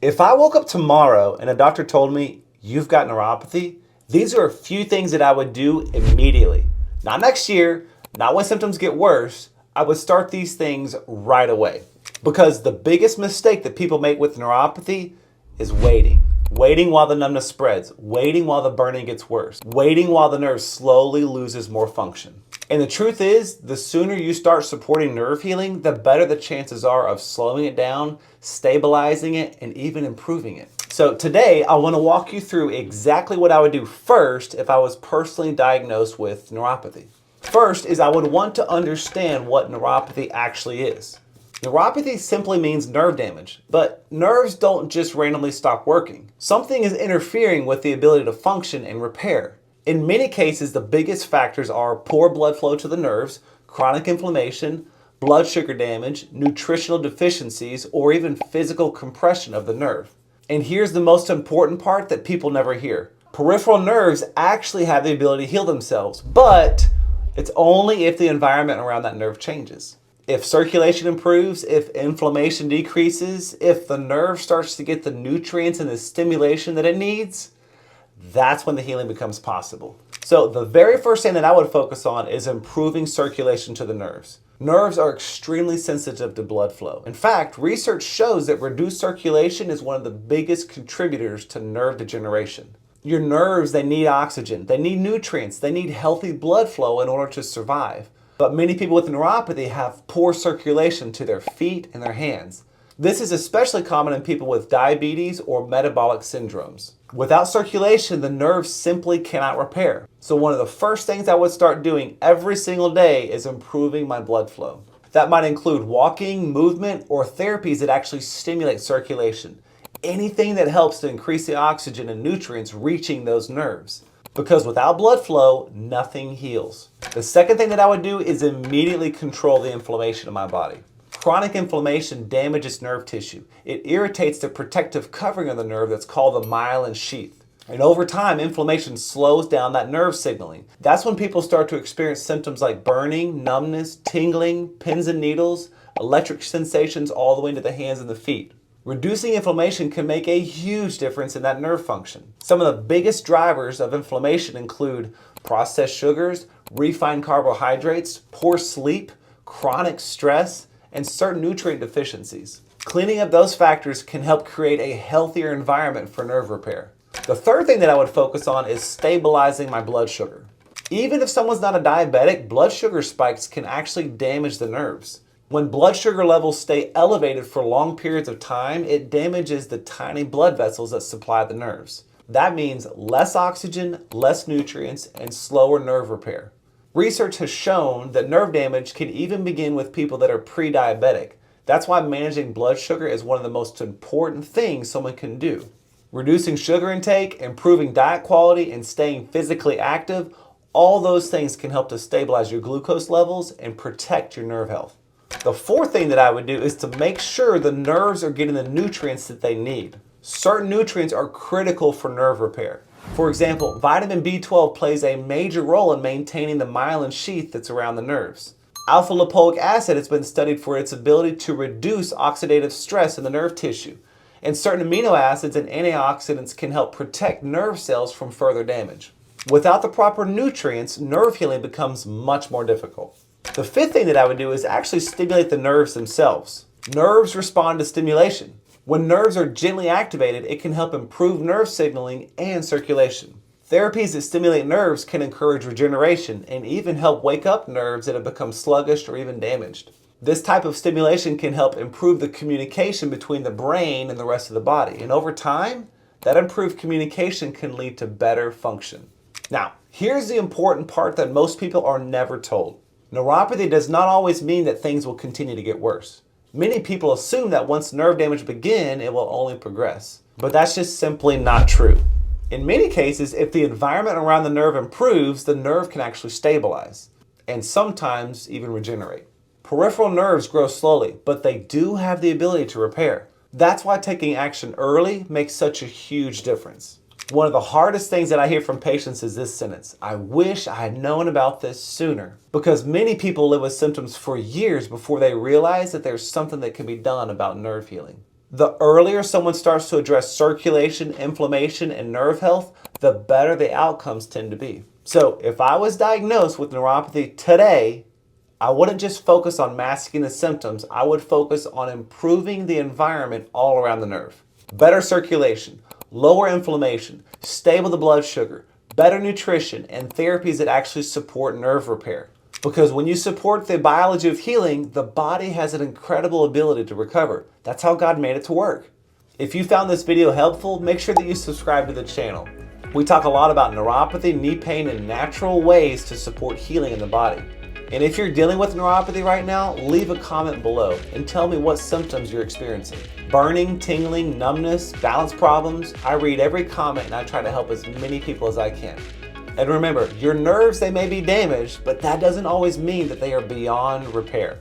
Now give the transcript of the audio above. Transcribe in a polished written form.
If I woke up tomorrow and a doctor told me you've got neuropathy, these are a few things that I would do immediately. Not next year, not when symptoms get worse. I would start these things right away. Because the biggest mistake that people make with neuropathy is waiting. Waiting while the numbness spreads, waiting while the burning gets worse, waiting while the nerve slowly loses more function. And the truth is, the sooner you start supporting nerve healing, the better the chances are of slowing it down, stabilizing it, and even improving it. So today, I want to walk you through exactly what I would do first if I was personally diagnosed with neuropathy. First is I would want to understand what neuropathy actually is. Neuropathy simply means nerve damage, but nerves don't just randomly stop working. Something is interfering with the ability to function and repair. In many cases, the biggest factors are poor blood flow to the nerves, chronic inflammation, blood sugar damage, nutritional deficiencies, or even physical compression of the nerve. And here's the most important part that people never hear. Peripheral nerves actually have the ability to heal themselves, but it's only if the environment around that nerve changes. If circulation improves, if inflammation decreases, if the nerve starts to get the nutrients and the stimulation that it needs, that's when the healing becomes possible. So the very first thing that I would focus on is improving circulation to the nerves. Nerves are extremely sensitive to blood flow. In fact, research shows that reduced circulation is one of the biggest contributors to nerve degeneration. Your nerves, they need oxygen, they need nutrients, they need healthy blood flow in order to survive. But many people with neuropathy have poor circulation to their feet and their hands. This is especially common in people with diabetes or metabolic syndromes. Without circulation, the nerves simply cannot repair. So one of the first things I would start doing every single day is improving my blood flow. That might include walking, movement, or therapies that actually stimulate circulation. Anything that helps to increase the oxygen and nutrients reaching those nerves. Because without blood flow, nothing heals. The second thing that I would do is immediately control the inflammation in my body. Chronic inflammation damages nerve tissue. It irritates the protective covering of the nerve that's called the myelin sheath. And over time, inflammation slows down that nerve signaling. That's when people start to experience symptoms like burning, numbness, tingling, pins and needles, electric sensations all the way into the hands and the feet. Reducing inflammation can make a huge difference in that nerve function. Some of the biggest drivers of inflammation include processed sugars, refined carbohydrates, poor sleep, chronic stress, and certain nutrient deficiencies. Cleaning up those factors can help create a healthier environment for nerve repair. The third thing that I would focus on is stabilizing my blood sugar. Even if someone's not a diabetic, blood sugar spikes can actually damage the nerves. When blood sugar levels stay elevated for long periods of time, it damages the tiny blood vessels that supply the nerves. That means less oxygen, less nutrients, and slower nerve repair. Research has shown that nerve damage can even begin with people that are pre-diabetic. That's why managing blood sugar is one of the most important things someone can do. Reducing sugar intake, improving diet quality, and staying physically active, all those things can help to stabilize your glucose levels and protect your nerve health. The fourth thing that I would do is to make sure the nerves are getting the nutrients that they need. Certain nutrients are critical for nerve repair. For example, vitamin B12 plays a major role in maintaining the myelin sheath that's around the nerves. Alpha lipoic acid has been studied for its ability to reduce oxidative stress in the nerve tissue. And certain amino acids and antioxidants can help protect nerve cells from further damage. Without the proper nutrients, nerve healing becomes much more difficult. The fifth thing that I would do is actually stimulate the nerves themselves. Nerves respond to stimulation. When nerves are gently activated, it can help improve nerve signaling and circulation. Therapies that stimulate nerves can encourage regeneration and even help wake up nerves that have become sluggish or even damaged. This type of stimulation can help improve the communication between the brain and the rest of the body. And over time, that improved communication can lead to better function. Now, here's the important part that most people are never told. Neuropathy does not always mean that things will continue to get worse. Many people assume that once nerve damage begins, it will only progress. But that's just simply not true. In many cases, if the environment around the nerve improves, the nerve can actually stabilize and sometimes even regenerate. Peripheral nerves grow slowly, but they do have the ability to repair. That's why taking action early makes such a huge difference. One of the hardest things that I hear from patients is this sentence: I wish I had known about this sooner. Because many people live with symptoms for years before they realize that there's something that can be done about nerve healing. The earlier someone starts to address circulation, inflammation, and nerve health, the better the outcomes tend to be. So if I was diagnosed with neuropathy today, I wouldn't just focus on masking the symptoms, I would focus on improving the environment all around the nerve. Better circulation, lower inflammation, stable the blood sugar, better nutrition, and therapies that actually support nerve repair. Because when you support the biology of healing, the body has an incredible ability to recover. That's how God made it to work. If you found this video helpful, make sure that you subscribe to the channel. We talk a lot about neuropathy, knee pain, and natural ways to support healing in the body. And if you're dealing with neuropathy right now, leave a comment below and tell me what symptoms you're experiencing. Burning, tingling, numbness, balance problems. I read every comment and I try to help as many people as I can. And remember, your nerves, they may be damaged, but that doesn't always mean that they are beyond repair.